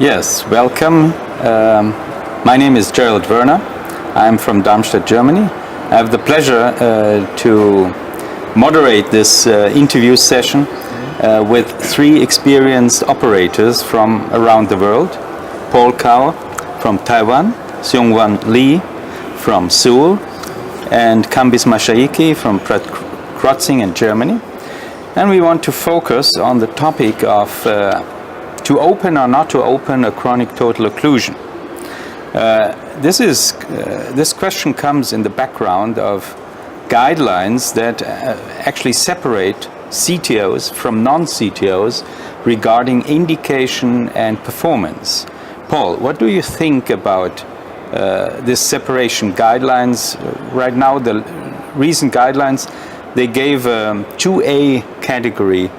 Yes, welcome. My name is Gerald Werner. I'm from Darmstadt, Germany. I have the pleasure to moderate this interview session with three experienced operators from around the world. Paul Kao from Taiwan, Seung-Whan Lee from Seoul, and Kambis Mashayekhi from Krotzing in Germany. And we want to focus on the topic of to open or not to open a chronic total occlusion. This question comes in the background of guidelines that actually separate CTOs from non-CTOs regarding indication and performance. Paul, what do you think about this separation guidelines? Right now, the recent guidelines, they gave a 2A category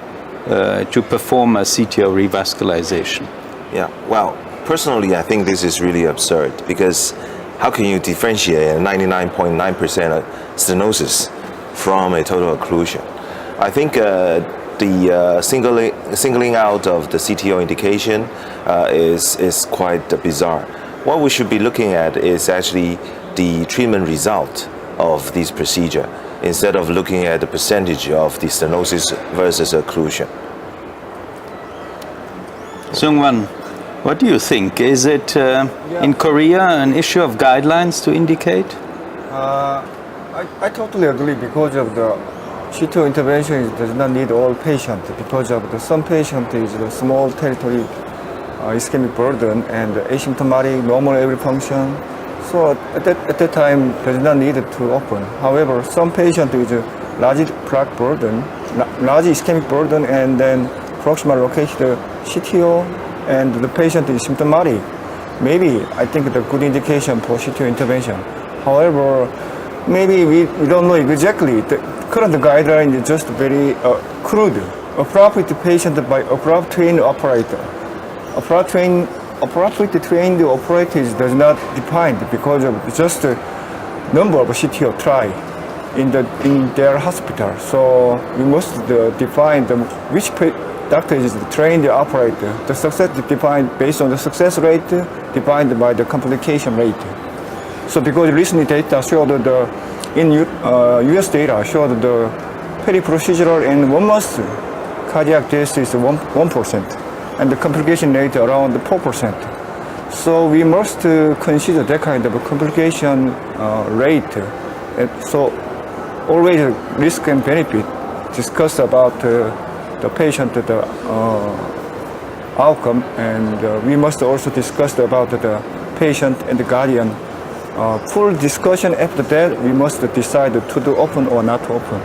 to perform a CTO revascularization. Yeah, well, personally, I think this is really absurd because how can you differentiate a 99.9% stenosis from a total occlusion? I think the singling out of the CTO indication is quite bizarre. What we should be looking at is actually the treatment result of this procedure instead of looking at the percentage of the stenosis versus occlusion. Seung-Whan, what do you think? Is it in Korea an issue of guidelines to indicate? I totally agree because of the CTO intervention does not need all patients because of the some patient is the small territory ischemic burden and asymptomatic normal every function. So at that time does not need to open. However, some patient is a large plaque burden, large ischemic burden, and then proximal located CTO, and the patient is symptomatic. Maybe I think the good indication for CTO intervention. However, maybe we don't know exactly. The current guideline is just very crude. Appropriate patient by appropriate trained operator. Appropriately trained operators does not define because of just the number of CTO try in their hospital. So we must define which doctor is the trained operator. The success is defined based on the success rate defined by the complication rate. So because recent data showed US data showed the peri-procedural and 1 month cardiac death is 1%. And the complication rate around 4%. So we must consider that kind of a complication rate. So always risk and benefit discuss about the patient outcome, and we must also discuss about the patient and the guardian. Full discussion after that, we must decide to do open or not open.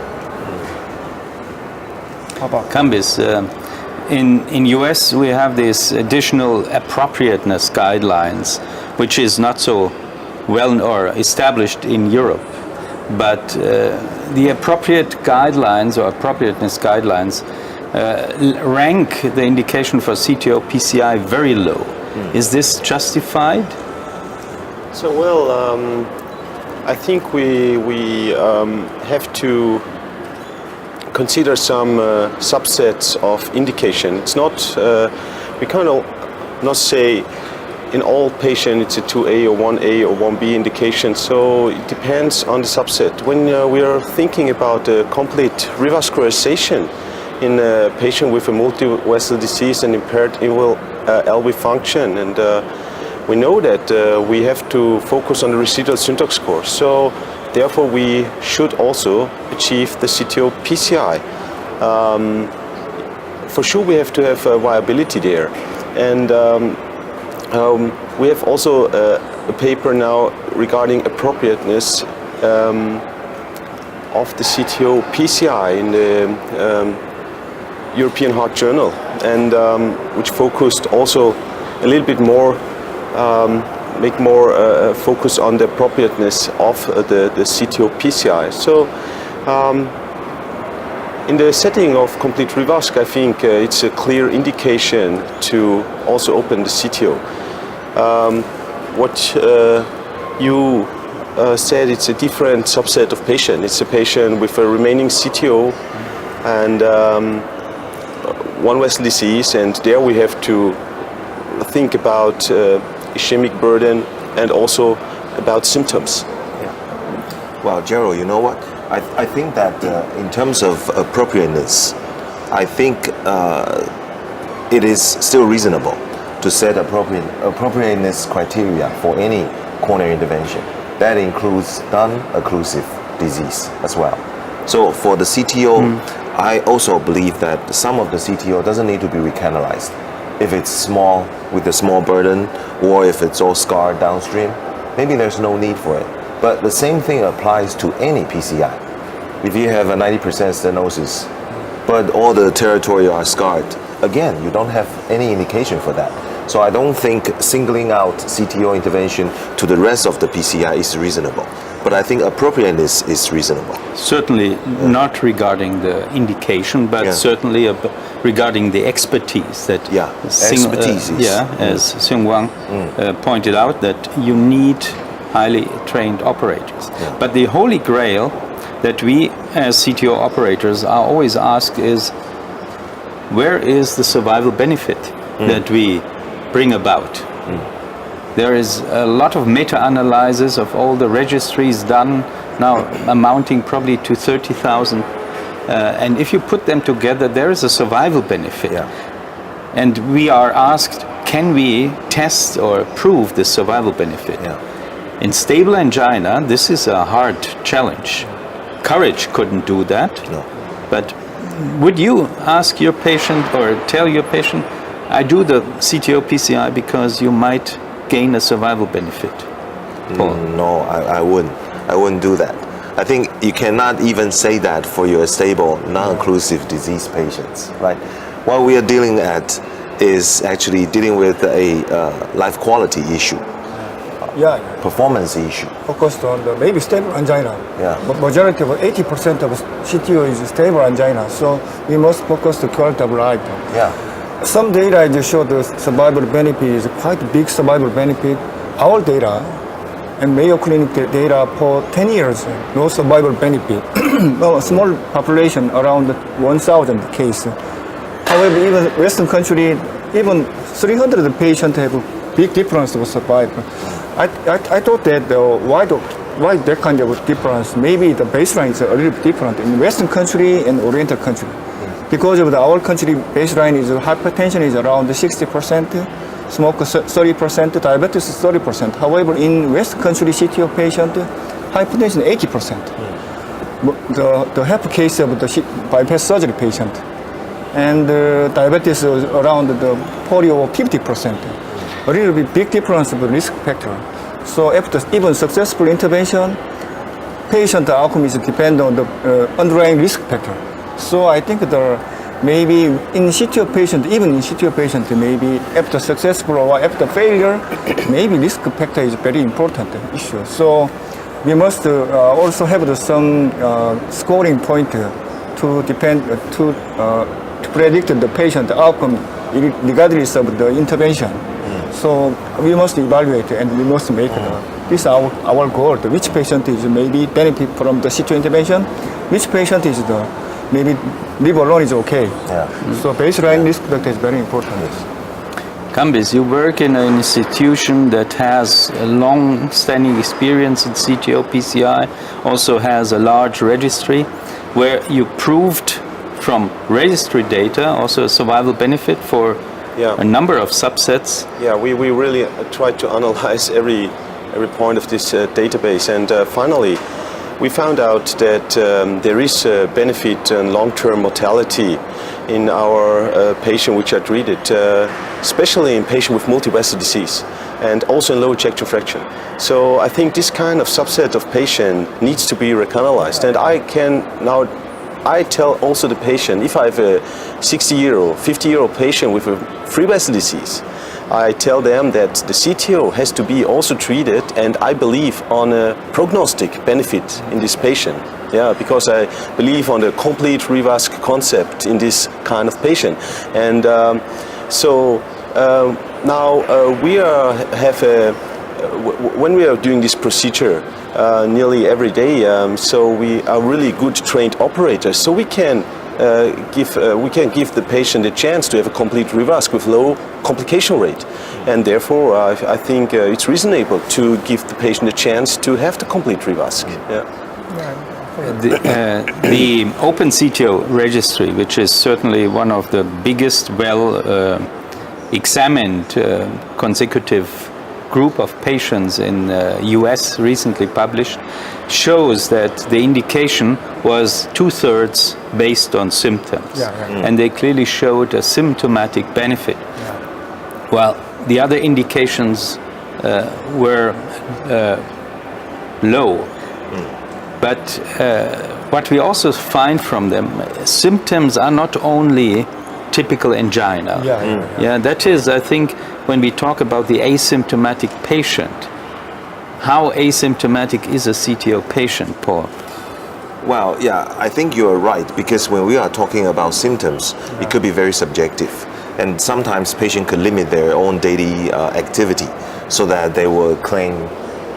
How about Kambis? In US, we have this additional appropriateness guidelines, which is not so well or established in Europe. But the appropriate guidelines or appropriateness guidelines rank the indication for CTO PCI very low. Is this justified? So, well, I think we have to consider some subsets of indication. It's not, we cannot not say in all patients it's a 2A or 1A or 1B indication, so it depends on the subset. When we are thinking about a complete revascularization in a patient with a multi-vessel disease and impaired LV function, and we know that we have to focus on the residual syntax score. So therefore, we should also achieve the CTO PCI. For sure, we have to have viability there. And we have also a paper now regarding appropriateness of the CTO PCI in the European Heart Journal, and which focused also a little bit more make more focus on the appropriateness of the CTO PCI. So in the setting of complete revasc, I think it's a clear indication to also open the CTO. What you said, it's a different subset of patient. It's a patient with a remaining CTO and one vessel disease, and there we have to think about ischemic burden and also about symptoms. Well, Gerald, you know what? I think that in terms of appropriateness, I think it is still reasonable to set appropriateness criteria for any coronary intervention. That includes non-occlusive disease as well. So for the CTO, I also believe that some of the CTO doesn't need to be recanalized. If it's small, with a small burden, or if it's all scarred downstream, maybe there's no need for it. But the same thing applies to any PCI. If you have a 90% stenosis, but all the territory are scarred, again, you don't have any indication for that. So I don't think singling out CTO intervention to the rest of the PCI is reasonable. But I think appropriateness is reasonable. Certainly not regarding the indication, but certainly regarding the expertise that as Seung-Whan pointed out, that you need highly trained operators. But the holy grail that we as CTO operators are always asked is, where is the survival benefit that we bring about? There is a lot of meta-analysis of all the registries done now, amounting probably to 30,000. And if you put them together, there is a survival benefit. And we are asked, can we test or prove the survival benefit? In stable angina, this is a hard challenge. Courage couldn't do that. But would you ask your patient or tell your patient, I do the CTO PCI because you might gain a survival benefit? Paul? No, I wouldn't. I wouldn't do that. I think you cannot even say that for your stable, non-occlusive disease patients, right? What we are dealing at is actually dealing with a life quality issue. Performance issue. Focused on the maybe stable angina. But majority of 80% of CTO is stable angina, so we must focus the quality of life. Some data just show the survival benefit is quite big survival benefit. Our data and Mayo Clinic data for 10 years, no survival benefit. No, a small population, around 1,000 cases. However, even Western country, even 300 patients have a big difference of survival. I thought that why that kind of difference? Maybe the baseline is a little bit different in Western country and Oriental country. Because of our country baseline is hypertension is around 60%, smoke 30%, diabetes 30%. However, in West country CTO patient, hypertension 80%. The half case of the bypass surgery patient, and diabetes is around the 40 or 50%. A little bit big difference of the risk factor. So after even successful intervention, patient outcome is depend on the underlying risk factor. So I think maybe in CTO patient, even in CTO patient, maybe after successful or after failure, maybe risk factor is very important issue. So we must also have some scoring point to predict the patient outcome regardless of the intervention. So we must evaluate and we must make this is our goal. Which patient is maybe benefit from the CTO intervention, which patient is maybe live alone is okay. So baseline risk factor is very important. Kambis, you work in an institution that has a long-standing experience in CTO PCI, also has a large registry, where you proved from registry data also a survival benefit for a number of subsets. We really tried to analyze every point of this database, and finally we found out that there is a benefit in long-term mortality in our patients which are treated, especially in patients with multivessel disease and also in low ejection fraction. So I think this kind of subset of patient needs to be recanalized, and I tell also the patient, if I have a 60-year-old, 50-year-old patient with a free vessel disease, I tell them that the CTO has to be also treated, and I believe on a prognostic benefit in this patient. Because I believe on the complete revasc concept in this kind of patient. And now when we are doing this procedure nearly every day, so we are really good trained operators, so we can give the patient a chance to have a complete revasc with low complication rate. and therefore I think it's reasonable to give the patient a chance to have the complete revasc. Yeah. The Open CTO registry, which is certainly one of the biggest, examined consecutive group of patients in US recently published, shows that the indication was 2/3 based on symptoms. And they clearly showed a symptomatic benefit. Well, the other indications were low. But what we also find from them, symptoms are not only typical angina. That is, I think, when we talk about the asymptomatic patient, how asymptomatic is a CTO patient, Paul? Well, yeah, I think you're right, because when we are talking about symptoms, it could be very subjective. And sometimes patients could limit their own daily activity so that they will claim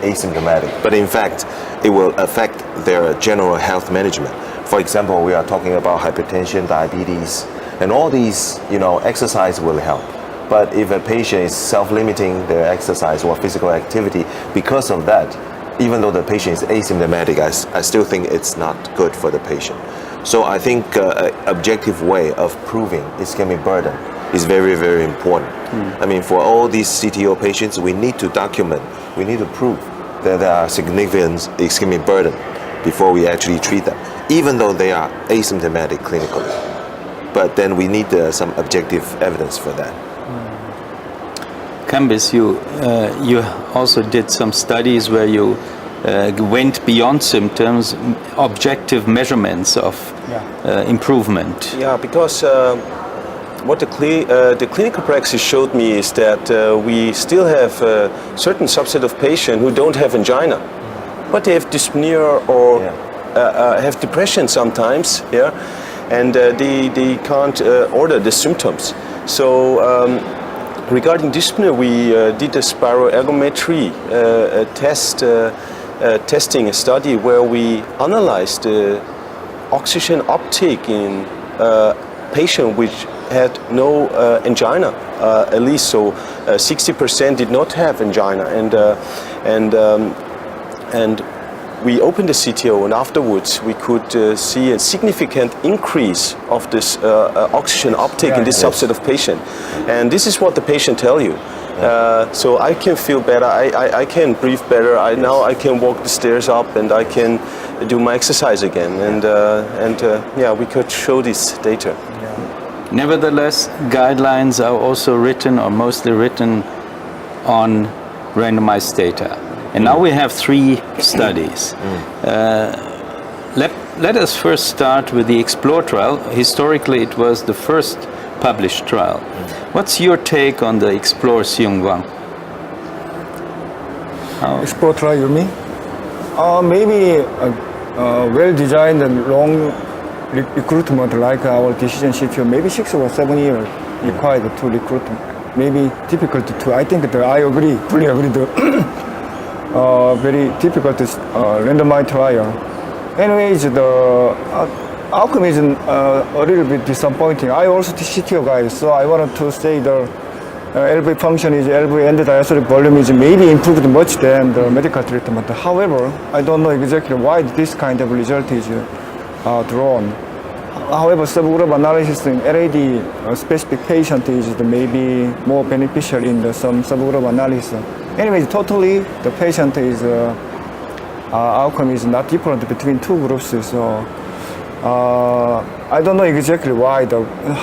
asymptomatic. But in fact, it will affect their general health management. For example, we are talking about hypertension, diabetes, and all these, exercise will help. But if a patient is self-limiting their exercise or physical activity, because of that, even though the patient is asymptomatic, I still think it's not good for the patient. So I think an objective way of proving ischemic burden is very, very important. I mean, for all these CTO patients, we need to document, we need to prove that there are significant ischemic burden before we actually treat them, even though they are asymptomatic clinically. But then we need some objective evidence for that. Kambis, you also did some studies where you went beyond symptoms, objective measurements of improvement. Yeah, because what the clinical practice showed me is that we still have a certain subset of patients who don't have angina, but they have dyspnea or have depression sometimes, and they can't order the symptoms. So regarding dyspnea, we did a spiroergometry testing study where we analyzed the oxygen uptake in patient which had no angina, at least. So 60% did not have angina, and we opened the CTO, and afterwards we could see a significant increase of this oxygen uptake in this subset of patient. And this is what the patient tell you. So I can feel better, I can breathe better, now I can walk the stairs up, and I can do my exercise again. And we could show this data. Nevertheless, guidelines are also written, or mostly written, on randomized data. And now we have 3 studies. Let us first start with the Explore trial. Historically, it was the first published trial. What's your take on the Explore, Seung-Whan? Explore trial, you mean? Maybe a well-designed and long recruitment like our decision CTO, maybe 6 or 7 years required to recruit. Maybe difficult to, I think that I agree, fully agree very difficult randomized trial. Anyways, the outcome is a little bit disappointing. I also the CTO guy, so I wanted to say the LV function is LV end diastolic volume is maybe improved much than the medical treatment. However, I don't know exactly why this kind of result is drawn. However, subgroup analysis in LAD specific patient is maybe more beneficial in some subgroup analysis. Anyways, totally the patient is outcome is not different between 2 groups. So I don't know exactly why.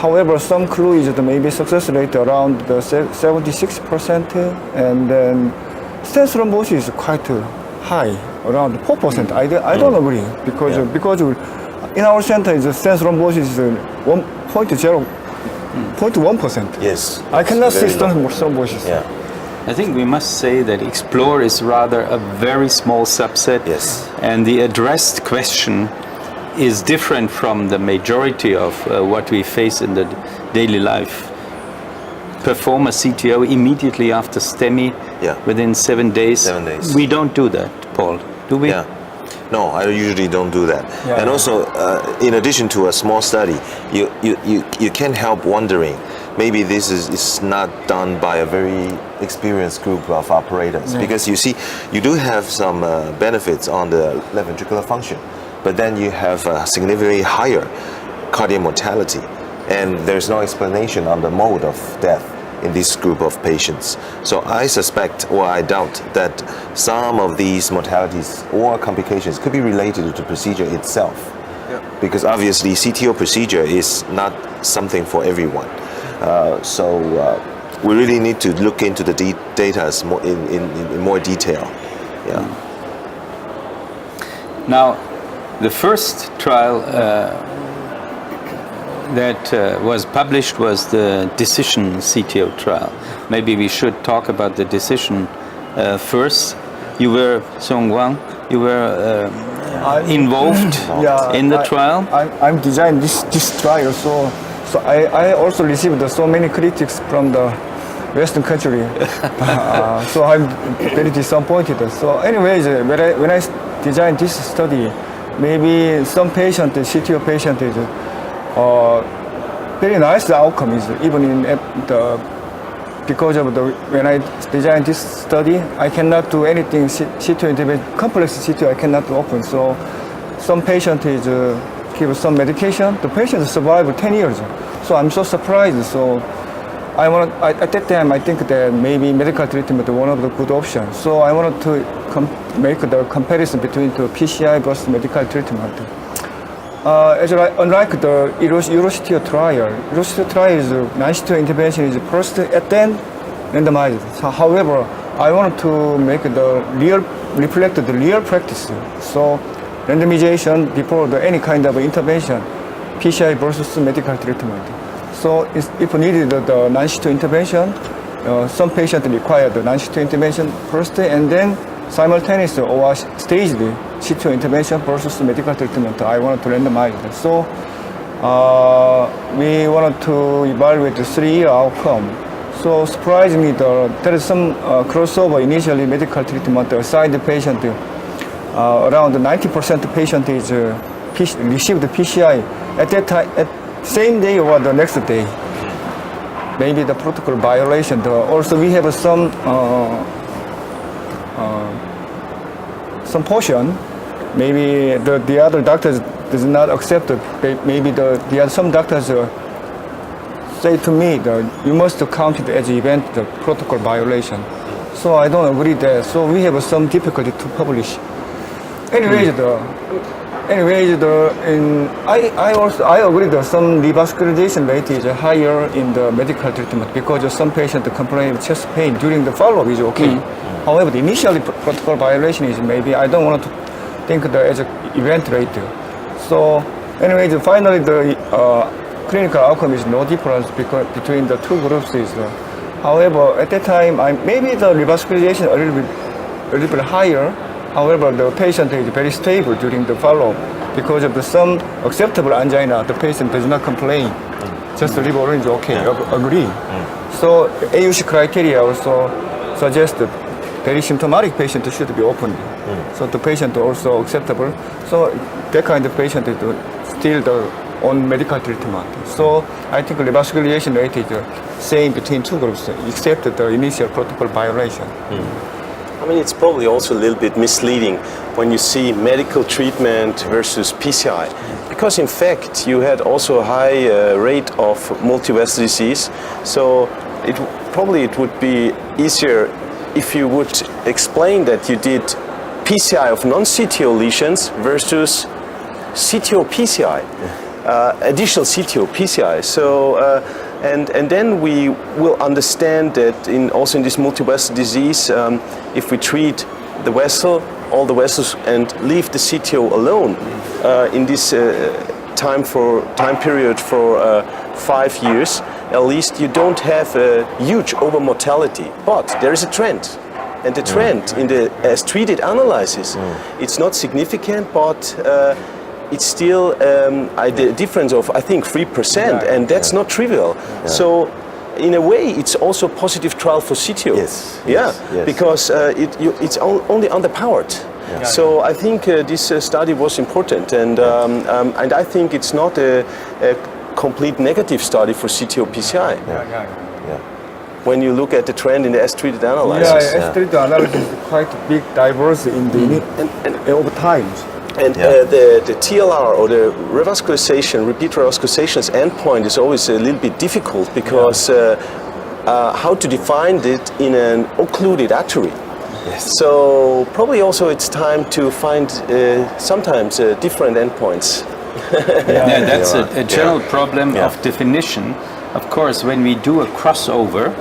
However, some clue is that maybe success rate around the 76%, and then stent thrombosis is quite high, around 4%. I don't agree because in our center, the stent thrombosis is 0.1%. Yes. I cannot see stent thrombosis. Yeah. I think we must say that Explore is rather a very small subset. Yes. And the addressed question is different from the majority of what we face in the daily life. Perform a CTO immediately after STEMI within 7 days. 7 days. We don't do that, Paul, do we? Yeah. No, I usually don't do that. And also, in addition to a small study, you can't help wondering, maybe this is not done by a very experienced group of operators, because you see, you do have some benefits on the left ventricular function, but then you have significantly higher cardiac mortality, and there's no explanation on the mode of death in this group of patients. So I suspect, or I doubt, that some of these mortalities or complications could be related to the procedure itself. Because obviously CTO procedure is not something for everyone. So we really need to look into the data in more detail. Yeah. Now, the first trial that was published was the decision CTO trial. Maybe we should talk about the decision first. You were, Seung-Whan, you were involved in the trial? I'm designing this trial, so I also received so many critics from the Western country. So I'm very disappointed. So anyways, when I designed this study, maybe some patient, the CTO patient is very nice outcome is even in the because of the when I designed this study, I cannot do anything CTO intervention, complex CTO I cannot open. So some patient is give some medication, the patient survived 10 years. So I'm so surprised. So at that time I think that maybe medical treatment is one of the good options. So I wanted to make the comparison between the PCI versus medical treatment. Unlike the Eurocitio trial, is non-CTO intervention is first at then randomized. So, however, I wanted to make reflect the real practice. So randomization before any kind of intervention, PCI versus medical treatment. So if needed the non-CTO intervention, some patients require the non-CTO intervention first and then simultaneous or staged CTO intervention versus medical treatment. I wanted to randomize it. So we wanted to evaluate the 3-year outcome. So surprisingly, there is some crossover initially medical treatment aside the patient. Around 90% patient is received PCI at that time, at same day or the next day. Maybe the protocol violation. Also, we have some portion. Maybe the other doctors does not accept it. Maybe some doctors say to me that you must count it as event, the protocol violation. So I don't agree that. So we have some difficulty to publish. Anyways, I agree that some revascularization rate is higher in the medical treatment because some patients complain of chest pain during the follow-up is okay. However, the initial protocol violation is maybe I don't want to think that as an event rate. So anyways, finally the clinical outcome is no difference between the two groups. However, at that time, maybe the revascularization a little bit higher. However, the patient is very stable during the follow-up because of some acceptable angina. The patient does not complain. Just the liver orange, okay, agree. So AUC criteria also suggest that very symptomatic patient should be opened. So the patient also acceptable. So that kind of patient is still on medical treatment. So I think revascularization rate is same between two groups, except the initial protocol violation. I mean, it's probably also a little bit misleading when you see medical treatment versus PCI, because in fact you had also a high rate of multivessel disease. So it would be easier if you would explain that you did PCI of non-CTO lesions versus CTO PCI, additional CTO PCI. So and then we will understand that also in this multivessel disease, if we treat all the vessels, and leave the CTO alone in this time period for 5 years, at least you don't have a huge over-mortality. But there is a trend. And the trend in the as treated analysis, it's not significant, but it's still a difference of, I think, 3%, and that's not trivial. So in a way, it's also a positive trial for CTO. Yes. Because it's only underpowered. So I think this study was important, and I think it's not a complete negative study for CTO PCI. when you look at the trend in the S-treated analysis. Yeah, S3 analysis is quite big, diverse in the over time. And the TLR, or the revascularization, repeat revascularization's endpoint is always a little bit difficult because how to define it in an occluded artery. Yes. So probably also it's time to find sometimes different endpoints. Yeah, that's a general problem of definition. Of course, when we do a crossover,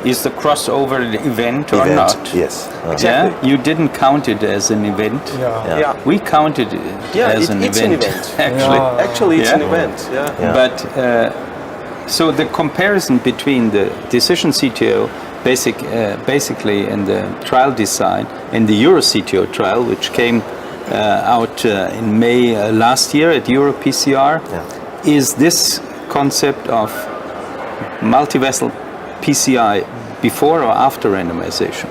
is the crossover an event or not? Yes. Exactly. Yeah, you didn't count it as an event. Yeah. We counted it as an it's event. an event. Actually, Actually, it's an event. Yeah. But so the comparison between the decision CTO, basically in the trial design, and the Euro CTO trial, which came out in May last year at Euro PCR, is this concept of multi-vessel PCI before or after randomization.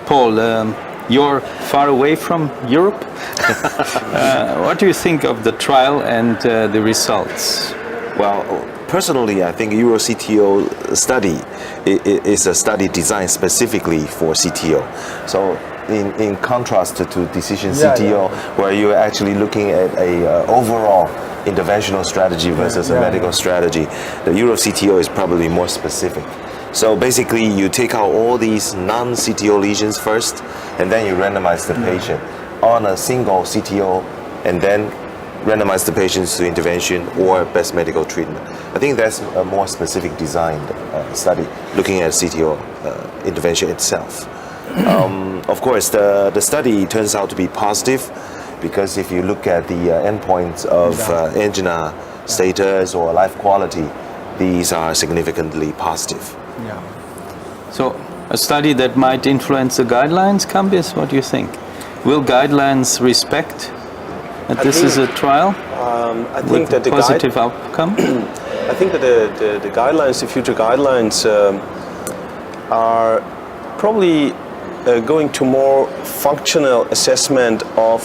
Paul, you're far away from Europe. What do you think of the trial and the results? Well, personally, I think EuroCTO study is a study designed specifically for CTO. So in contrast to decision CTO, where you're actually looking at a overall interventional strategy versus a medical strategy, the EuroCTO is probably more specific. So basically, you take out all these non-CTO lesions first, and then you randomize the patient on a single CTO, and then randomize the patients to intervention or best medical treatment. I think that's a more specific designed study looking at CTO intervention itself. Of course, the study turns out to be positive because if you look at the endpoints of angina status or life quality, these are significantly positive. So a study that might influence the guidelines, Kambis, what do you think? Will guidelines respect that this is a trial I think that the positive outcome? I think that the guidelines, the future guidelines, are probably going to more functional assessment of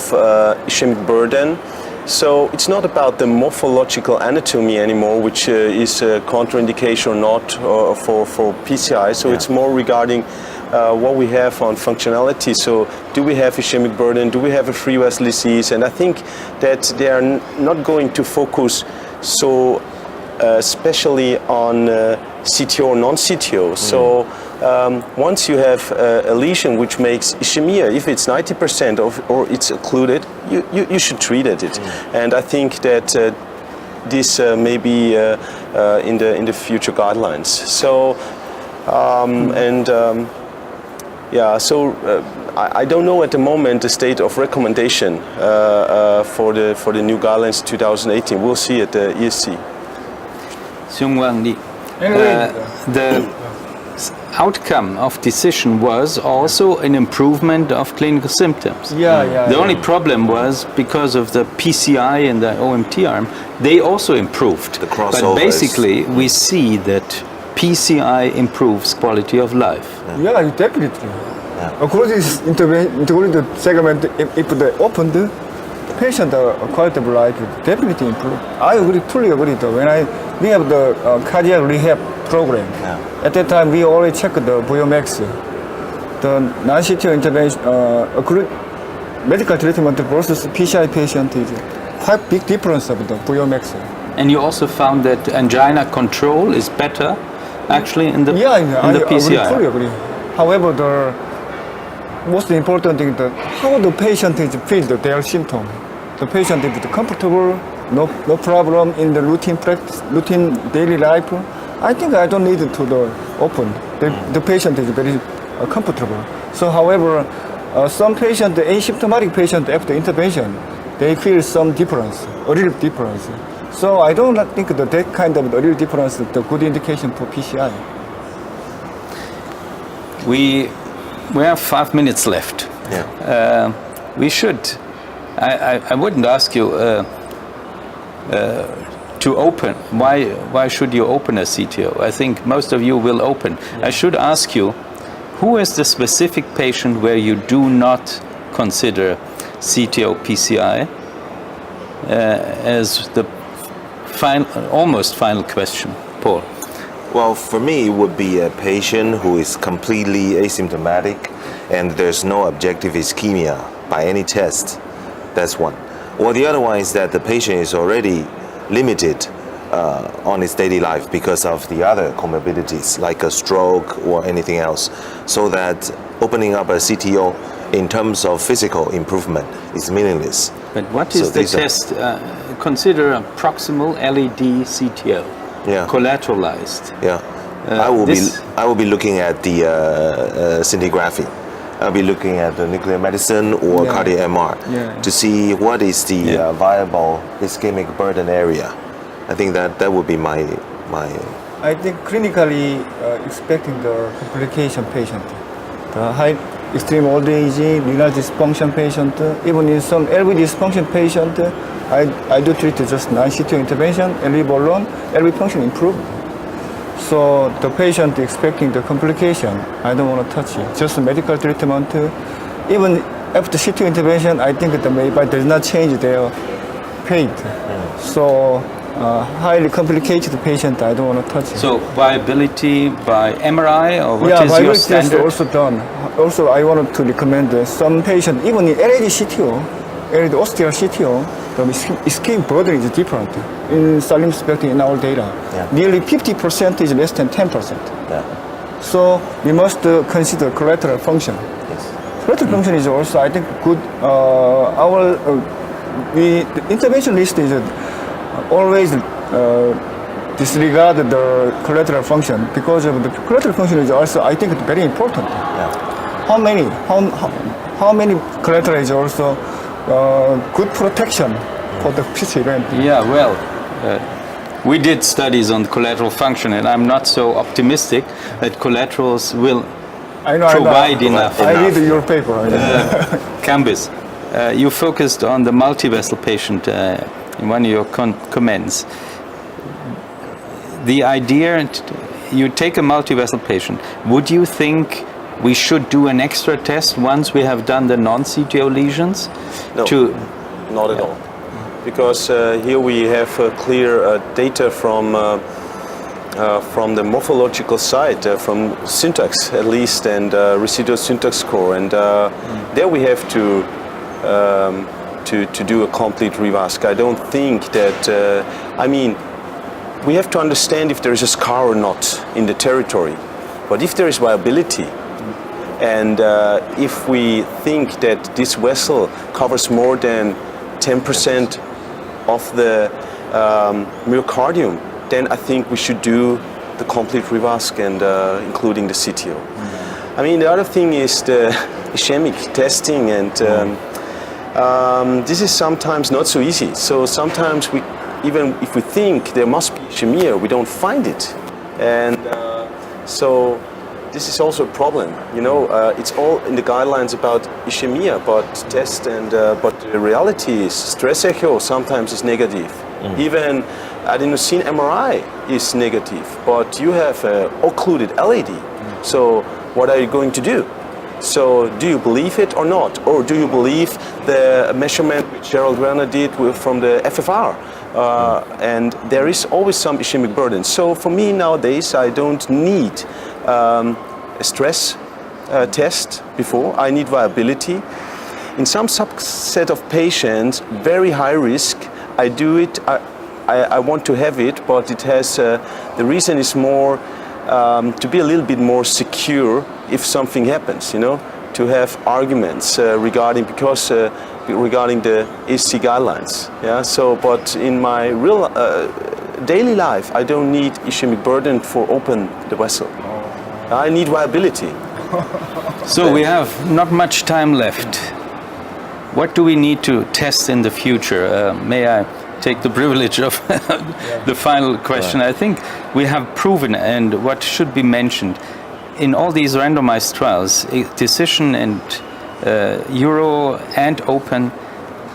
ischemic burden. So it's not about the morphological anatomy anymore, which is a contraindication or not for PCI. So it's more regarding what we have on functionality. So do we have ischemic burden? Do we have a free vessel disease? And I think that they are not going to focus so especially on CTO or non-CTO. So once you have a lesion which makes ischemia, if it's 90% or it's occluded, you should treat it. And I think that this may be in the future guidelines. So I don't know at the moment the state of recommendation for the new guidelines 2018. We'll see at the ESC. Seung-Whan, the outcome of decision was also an improvement of clinical symptoms. The only problem was because of the PCI and the OMT arm, they also improved. But basically, we see that PCI improves quality of life. Yeah, definitely. Across this integrated segment, if they opened, patient quality of life definitely improve. I fully agree. When we have the cardiac rehab program, at that time we always check the VOMX. The non-CTO intervention, medical treatment versus PCI patient is quite big difference of the VOMX. And you also found that angina control is better, actually, in the PCI. I fully agree. However, the most important thing is how the patient is feel their symptom. The patient is comfortable, no problem in the routine practice, routine daily life. I think I don't need to open. The patient is very comfortable. So, however, some patient, the asymptomatic patient after intervention, they feel some difference, a little difference. So I don't think that kind of real difference is the good indication for PCI. We have 5 minutes left. We should. I wouldn't ask you to open. Why should you open a CTO? I think most of you will open. I should ask you, who is the specific patient where you do not consider CTO PCI as the almost final question, Paul? Well, for me, it would be a patient who is completely asymptomatic and there's no objective ischemia by any test. That's one. Or the other one is that the patient is already limited on his daily life because of the other comorbidities like a stroke or anything else, so that opening up a CTO in terms of physical improvement is meaningless. But what is the test? Consider a proximal LED CTO, collateralized. Yeah, I will be looking at the scintigraphy. I'll be looking at the nuclear medicine or cardiac MR to see what is the viable ischemic burden area. I think that would be my. I think clinically expecting the complication patient, the high extreme old age, renal dysfunction patient, even in some LV dysfunction patient, I do treat just non-CTO intervention, LV alone, LV function improved. So the patient expecting the complication, I don't want to touch it. Just medical treatment. Even after CTO intervention, I think the MAPI does not change their fate. So highly complicated patient, I don't want to touch it. So viability by MRI or what is your standard? Viability is also done. Also, I wanted to recommend some patient, even in LAD CTO, LAD osteal CTO, the ischemic burden is different. In Salim spectrum in our data, nearly 50% is less than 10%. So we must consider collateral function. Collateral function is also, I think, good. The intervention list is always disregard the collateral function because of the collateral function is also, I think, very important. How many collateral is also good protection for the future event? Yeah, well, we did studies on collateral function, and I'm not so optimistic that collaterals will provide enough. I read your paper. Kambis, you focused on the multi-vessel patient in one of your comments. The idea, you take a multi-vessel patient, would you think we should do an extra test once we have done the non-CTO lesions? No, not at all. Because here we have clear data from the morphological side, from syntax at least, and residual syntax score, and there we have to do a complete revasc. I don't think that, we have to understand if there is a scar or not in the territory, but if there is viability, and if we think that this vessel covers more than 10% of the myocardium, then I think we should do the complete revasc and including the CTO. The other thing is the ischemic testing, and this is sometimes not so easy. So sometimes even if we think there must be ischemia, we don't find it, and so this is also a problem. It's all in the guidelines about ischemia, but test and but the reality is stress echo sometimes is negative. Even adenosine MRI is negative, but you have occluded LAD. So what are you going to do? So do you believe it or not? Or do you believe the measurement which Gerald Werner did from the FFR? And there is always some ischemic burden. So for me nowadays, I don't need a stress test before. I need viability. In some subset of patients, very high risk, I do it. I want to have it, but it has the reason is more to be a little bit more secure if something happens. To have arguments regarding the ASC guidelines. So, but in my real daily life, I don't need ischemic burden for open the vessel. I need viability. So we have not much time left. What do we need to test in the future? May I take the privilege of the final question? I think we have proven, and what should be mentioned, in all these randomized trials, decision and Euro and open,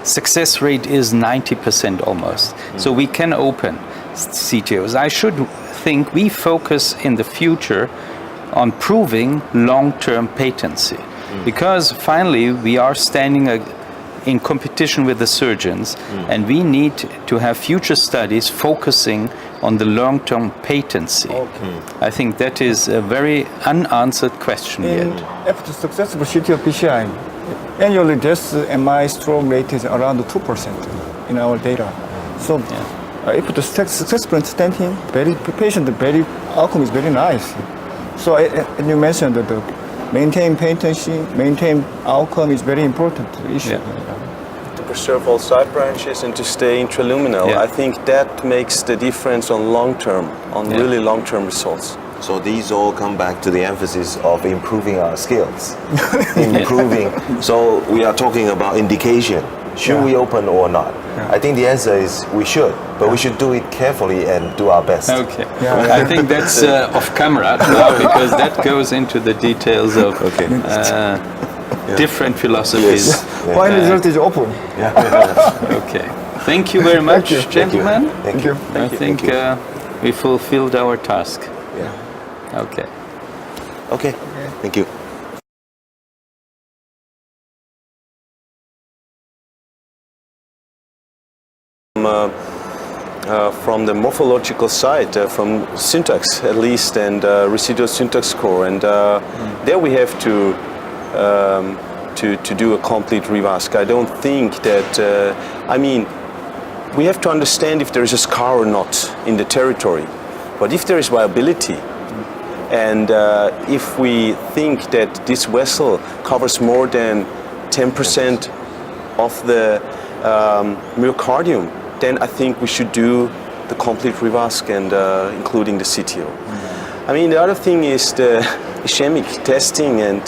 success rate is 90% almost. So we can open CTOs. I should think we focus in the future on proving long-term patency, because finally we are standing in competition with the surgeons, and we need to have future studies focusing on the long-term patency. I think that is a very unanswered question yet. After successful CTO PCI, annually death MI stroke rate is around 2% in our data. So if the successful stenting, patient outcome is very nice. So and you mentioned that the maintain patency, maintain outcome is very important issue. To preserve all side branches and to stay intraluminal, I think that makes the difference on long-term, on really long-term results. So these all come back to the emphasis of improving our skills. Improving. So we are talking about indication. Should we open or not? I think the answer is we should, but we should do it carefully and do our best. Okay. I think that's off camera now, because that goes into the details of different philosophies. Final result is open. Okay. Thank you very much, gentlemen. Thank you. I think we fulfilled our task. Okay. Okay. Thank you. From the morphological side, from syntax at least, and residual syntax score, and there we have to do a complete revask. I don't think that. I mean, we have to understand if there is a scar or not in the territory, but if there is viability, and if we think that this vessel covers more than 10% of the myocardium, then I think we should do the complete revask and including the CTO. I mean, the other thing is the ischemic testing, and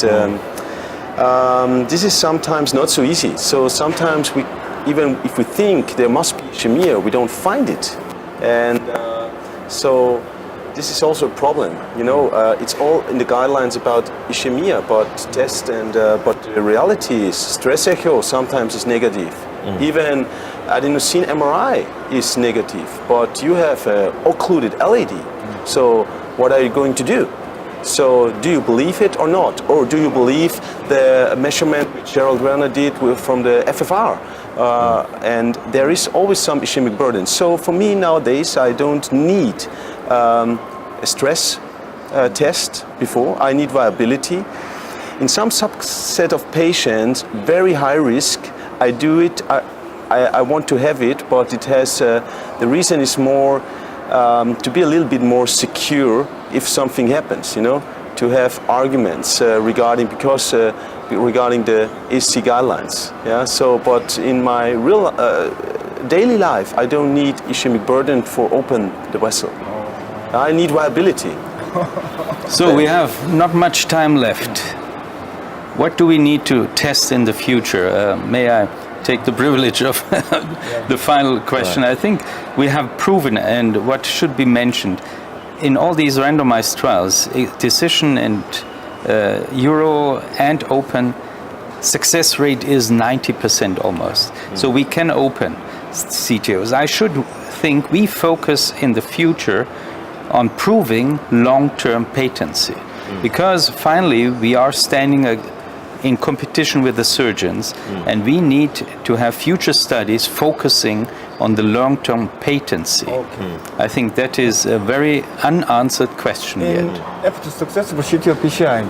this is sometimes not so easy. So sometimes we, even if we think there must be ischemia, we don't find it, and so this is also a problem. You know, it's all in the guidelines about ischemia, but test and but the reality is stress echo sometimes is negative. Even adenosine MRI is negative, but you have occluded LAD. So what are you going to do? So do you believe it or not? Or do you believe the measurement which Gerald Werner did from the FFR? And there is always some ischemic burden. So for me nowadays, I don't need a stress test before. I need viability. In some subset of patients, very high risk, I do it. I want to have it, but it has. The reason is more to be a little bit more secure if something happens. You know, to have arguments regarding regarding the ASC guidelines. Yeah. So, but in my real daily life, I don't need ischemic burden for open the vessel. I need viability. So we have not much time left. What do we need to test in the future? May I take the privilege of the final question? I think we have proven, and what should be mentioned, in all these randomized trials, decision and Euro and open, success rate is 90% almost. So we can open CTOs. I should think we focus in the future on proving long-term patency, because finally we are standing in competition with the surgeons, and we need to have future studies focusing on the long-term patency. I think that is a very unanswered question yet. After successful CTO PCI,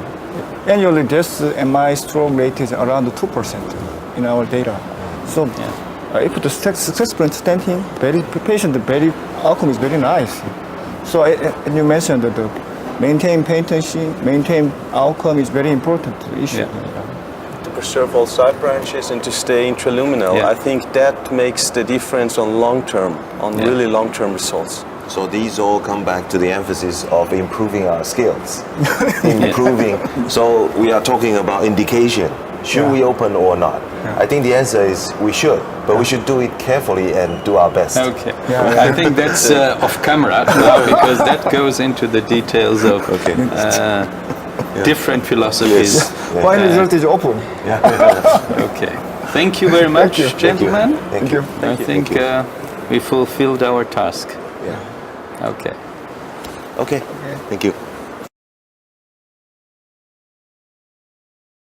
annually death MI stroke rate is around 2% in our data. So if the successful stenting, patient outcome is very nice. So and you mentioned that the maintain patency, maintain outcome is very important issue. To preserve all side branches and to stay intraluminal, I think that makes the difference on long-term, on really long-term results. So these all come back to the emphasis of improving our skills. Improving. So we are talking about indication. Should we open or not? I think the answer is we should, but we should do it carefully and do our best. Okay. I think that's off camera now, because that goes into the details of different philosophies. Final result is open. Okay. Thank you very much, gentlemen. Thank you. I think we fulfilled our task. Okay. Okay. Thank you.